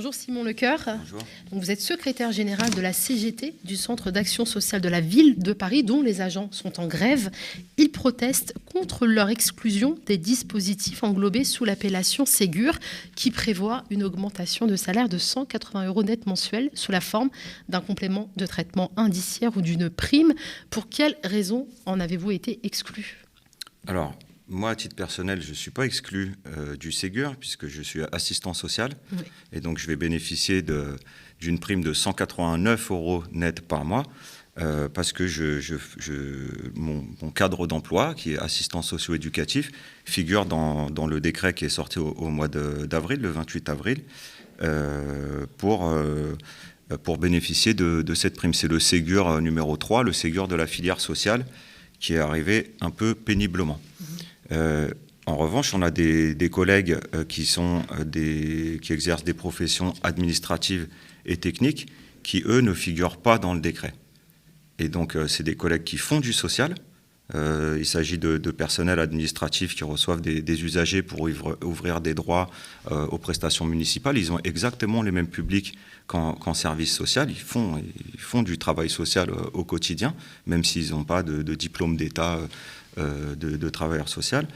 Bonjour Simon Lecoeur. Bonjour. Donc vous êtes secrétaire général de la CGT, du Centre d'action sociale de la ville de Paris, dont les agents sont en grève. Ils protestent contre leur exclusion des dispositifs englobés sous l'appellation Ségur, qui prévoit une augmentation de salaire de 180 € net mensuels sous la forme d'un complément de traitement indiciaire ou d'une prime. Pour quelles raisons en avez-vous été exclu ? Alors, moi, à titre personnel, je ne suis pas exclu du Ségur, puisque je suis assistant social. Oui. Et donc, je vais bénéficier d'une prime de 189 € net par mois, parce que mon cadre d'emploi, qui est assistant socio-éducatif, figure dans le décret qui est sorti au mois d'avril, le 28 avril, pour bénéficier de cette prime. C'est le Ségur numéro 3, le Ségur de la filière sociale, qui est arrivé un peu péniblement. En revanche, on a des collègues qui exercent des professions administratives et techniques qui, eux, ne figurent pas dans le décret. Et donc, c'est des collègues qui font du social. Il s'agit de personnel administratif qui reçoivent des usagers pour ouvrir des droits aux prestations municipales. Ils ont exactement les mêmes publics qu'en service social. Ils font du travail social au quotidien, même s'ils n'ont pas de diplôme d'État de travailleur social.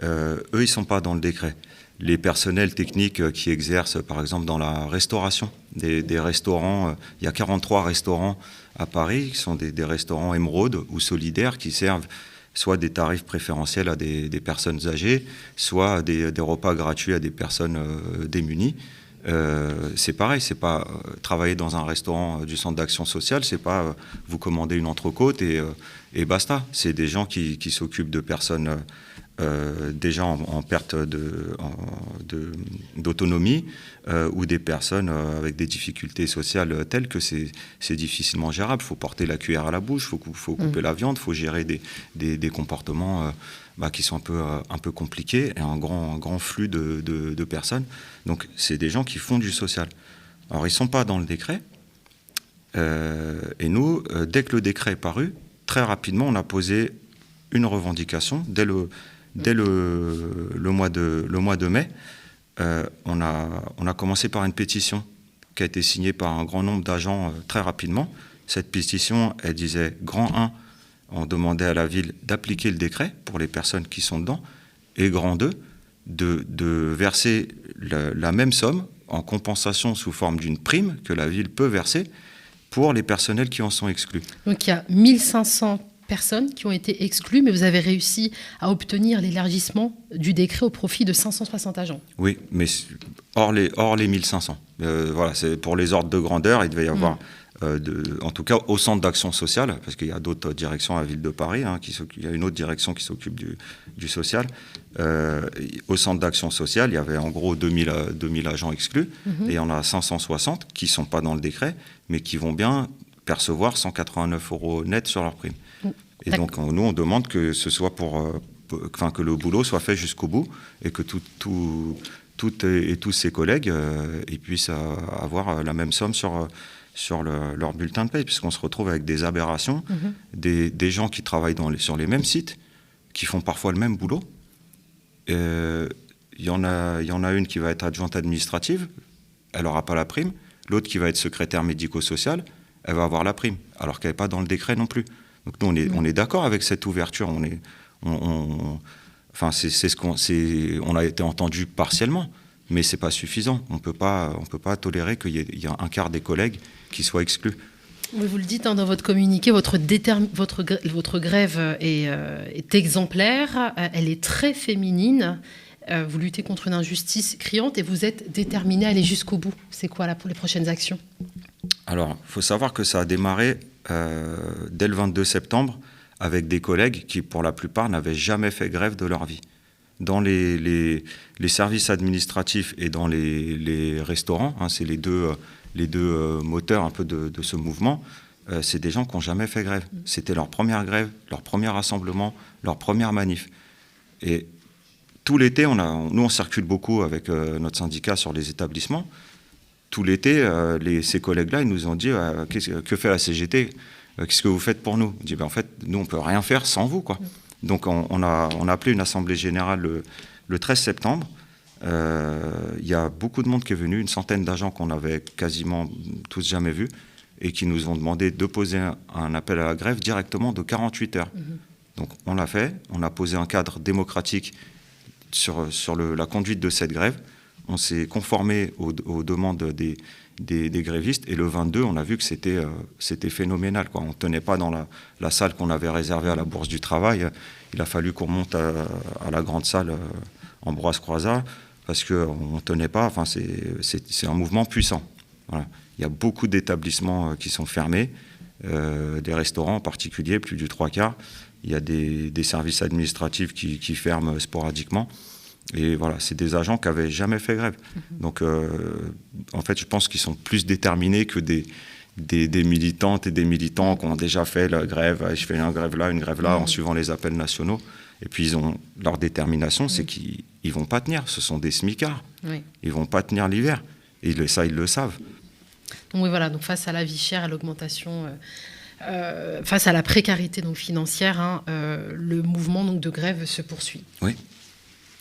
Eux, ils ne sont pas dans le décret. Les personnels techniques qui exercent, par exemple, dans la restauration, des restaurants, il y a 43 restaurants à Paris, qui sont des restaurants émeraude ou solidaires, qui servent soit des tarifs préférentiels à des personnes âgées, soit des repas gratuits à des personnes démunies. C'est pareil, c'est pas travailler dans un restaurant du centre d'action sociale, c'est pas vous commander une entrecôte et basta. C'est des gens qui s'occupent de personnes déjà en perte d'autonomie ou des personnes avec des difficultés sociales telles que c'est difficilement gérable. Il faut porter la cuillère à la bouche, il faut couper la viande, il faut gérer des comportements qui sont un peu compliqués et un grand flux de personnes. Donc, c'est des gens qui font du social. Alors, ils ne sont pas dans le décret. Et nous, dès que le décret est paru, très rapidement, on a posé une revendication. Dès le mois de mai, on a commencé par une pétition qui a été signée par un grand nombre d'agents très rapidement. Cette pétition, elle disait grand 1, on demandait à la ville d'appliquer le décret pour les personnes qui sont dedans, et grand 2, de verser la même somme en compensation sous forme d'une prime que la ville peut verser pour les personnels qui en sont exclus. Donc il y a 1500 personnes qui ont été exclues, mais vous avez réussi à obtenir l'élargissement du décret au profit de 560 agents. Oui, mais hors les 1500. Voilà, c'est pour les ordres de grandeur, il devait y avoir... en tout cas au centre d'action sociale, parce qu'il y a d'autres directions à la ville de Paris, il y a une autre direction qui s'occupe du social. Au centre d'action sociale, il y avait en gros 2000 agents exclus, et il y en a 560 qui ne sont pas dans le décret, mais qui vont bien percevoir 189 € net sur leur prime. Et donc nous, on demande que ce soit que le boulot soit fait jusqu'au bout, et que toutes et tous ces collègues ils puissent avoir la même somme sur leur bulletin de paye, puisqu'on se retrouve avec des aberrations, des gens qui travaillent sur les mêmes sites, qui font parfois le même boulot. Il y en a une qui va être adjointe administrative, elle n'aura pas la prime. L'autre qui va être secrétaire médico-social, elle va avoir la prime, alors qu'elle n'est pas dans le décret non plus. Donc nous, on est d'accord avec cette ouverture. On a été entendu partiellement, mais c'est pas suffisant. On peut pas tolérer qu'il y ait un quart des collègues qui soient exclus. Vous le dites dans votre communiqué, votre grève est exemplaire, elle est très féminine. Vous luttez contre une injustice criante et vous êtes déterminé à aller jusqu'au bout. C'est quoi là pour les prochaines actions ? Alors, il faut savoir que ça a démarré dès le 22 septembre avec des collègues qui, pour la plupart, n'avaient jamais fait grève de leur vie. Dans les services administratifs et dans les restaurants, c'est les deux moteurs un peu de ce mouvement, c'est des gens qui n'ont jamais fait grève. C'était leur première grève, leur premier rassemblement, leur première manif. Et tout l'été, nous on circule beaucoup avec notre syndicat sur les établissements. Tout l'été, ces collègues-là, ils nous ont dit que fait la CGT ? Qu'est-ce que vous faites pour nous ? On dit en fait, nous on ne peut rien faire sans vous, quoi. Donc on a appelé une assemblée générale le 13 septembre Il y a beaucoup de monde qui est venu, une centaine d'agents qu'on avait quasiment tous jamais vus, et qui nous ont demandé de poser un appel à la grève directement de 48 heures. Donc on l'a fait, on a posé un cadre démocratique sur la conduite de cette grève, on s'est conformé aux demandes des grévistes, et le 22, on a vu que c'était phénoménal, quoi. On ne tenait pas dans la salle qu'on avait réservée à la Bourse du Travail, il a fallu qu'on monte à la grande salle Ambroise Croizat, parce qu'on ne tenait pas, enfin c'est un mouvement puissant. Voilà. Il y a beaucoup d'établissements qui sont fermés, des restaurants en particulier, plus du 3/4. Il y a des services administratifs qui ferment sporadiquement. Et voilà, c'est des agents qui n'avaient jamais fait grève. Donc, en fait, je pense qu'ils sont plus déterminés que des militantes et des militants qui ont déjà fait la grève. Je fais une grève là, en suivant les appels nationaux. Et puis, leur détermination, c'est qu'ils ne vont pas tenir. Ce sont des smicards. Oui. Ils ne vont pas tenir l'hiver. Et ça, ils le savent. Donc, oui, voilà, donc face à la vie chère, à l'augmentation... face à la précarité donc, financière, le mouvement donc, de grève se poursuit. Oui.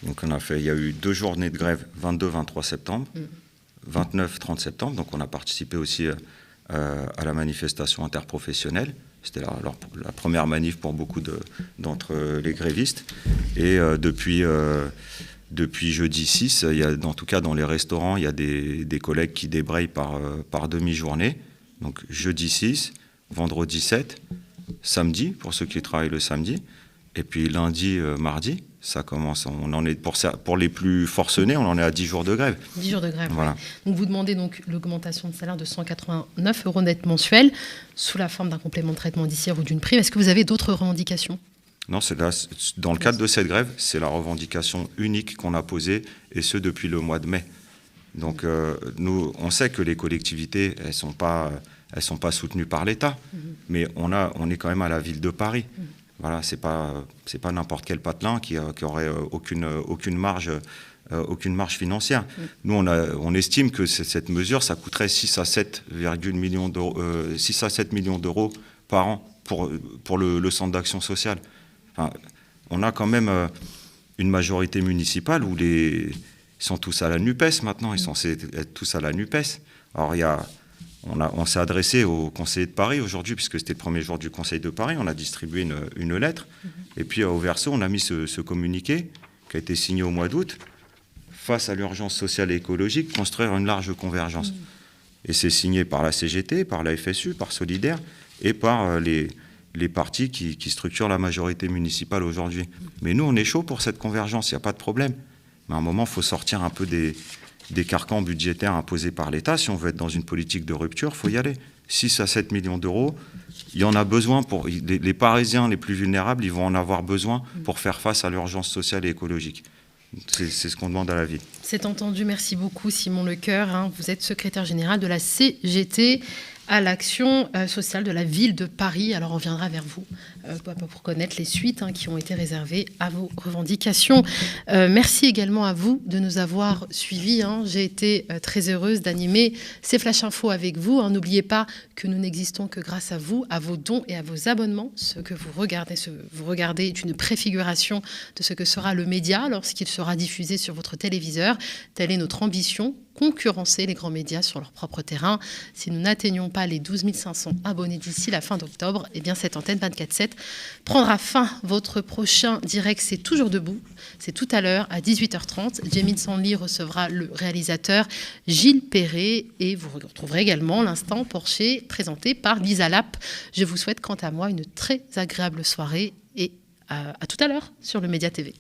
Donc il y a eu 2 journées de grève, 22-23 septembre, 29-30 septembre. Donc on a participé aussi à la manifestation interprofessionnelle. C'était la première manif pour beaucoup d'entre les grévistes. Et depuis jeudi 6, en tout cas dans les restaurants, il y a des collègues qui débrayent par demi-journée. Donc jeudi 6, vendredi 7, samedi, pour ceux qui travaillent le samedi, et puis lundi, mardi, ça commence. On en est pour les plus forcenés, on en est à 10 jours de grève. 10 jours de grève. Voilà. Ouais. Donc vous demandez donc l'augmentation de salaire de 189 € net mensuels sous la forme d'un complément de traitement indiciaire ou d'une prime. Est-ce que vous avez d'autres revendications ? Non, dans le cadre de cette grève, c'est la revendication unique qu'on a posée, et ce depuis le mois de mai. Donc nous, on sait que les collectivités, elles sont pas soutenues par l'État, mais on est quand même à la ville de Paris. Voilà, c'est pas n'importe quel patelin qui aurait aucune marge financière. Nous, on estime que cette mesure, ça coûterait 6 à 7 millions d'euros par an pour le centre d'action sociale. Enfin, on a quand même une majorité municipale où ils sont tous à la NUPES maintenant, ils sont censés être tous à la NUPES. Alors on s'est adressé au conseiller de Paris aujourd'hui, puisque c'était le premier jour du conseil de Paris, on a distribué une lettre, et puis au verso, on a mis ce communiqué qui a été signé au mois d'août, face à l'urgence sociale et écologique, construire une large convergence. Et c'est signé par la CGT, par la FSU, par Solidaire, et par les partis qui structurent la majorité municipale aujourd'hui. Mais nous, on est chaud pour cette convergence, il n'y a pas de problème. Mais à un moment, il faut sortir un peu des carcans budgétaires imposés par l'État. Si on veut être dans une politique de rupture, il faut y aller. 6 à 7 millions d'euros, il y en a besoin pour... Les Parisiens les plus vulnérables, ils vont en avoir besoin pour faire face à l'urgence sociale et écologique. C'est ce qu'on demande à la ville. C'est entendu. Merci beaucoup, Simon Lecoeur. Vous êtes secrétaire général de la CGT à l'action sociale de la ville de Paris. Alors on viendra vers vous pour connaître les suites qui ont été réservées à vos revendications. Merci également à vous de nous avoir suivis. J'ai été très heureuse d'animer ces Flash Info avec vous. N'oubliez pas que nous n'existons que grâce à vous, à vos dons et à vos abonnements. Ce que vous regardez est une préfiguration de ce que sera le média lorsqu'il sera diffusé sur votre téléviseur. Telle est notre ambition, concurrencer les grands médias sur leur propre terrain. Si nous n'atteignons pas les 12 500 abonnés d'ici la fin d'octobre, eh bien cette antenne 24/7 prendra fin. Votre prochain direct, c'est toujours debout. C'est tout à l'heure à 18h30. Jamie Sanley recevra le réalisateur Gilles Perret et vous retrouverez également l'instant Porcher présenté par Lisa Lapp. Je vous souhaite quant à moi une très agréable soirée et à tout à l'heure sur le Média TV.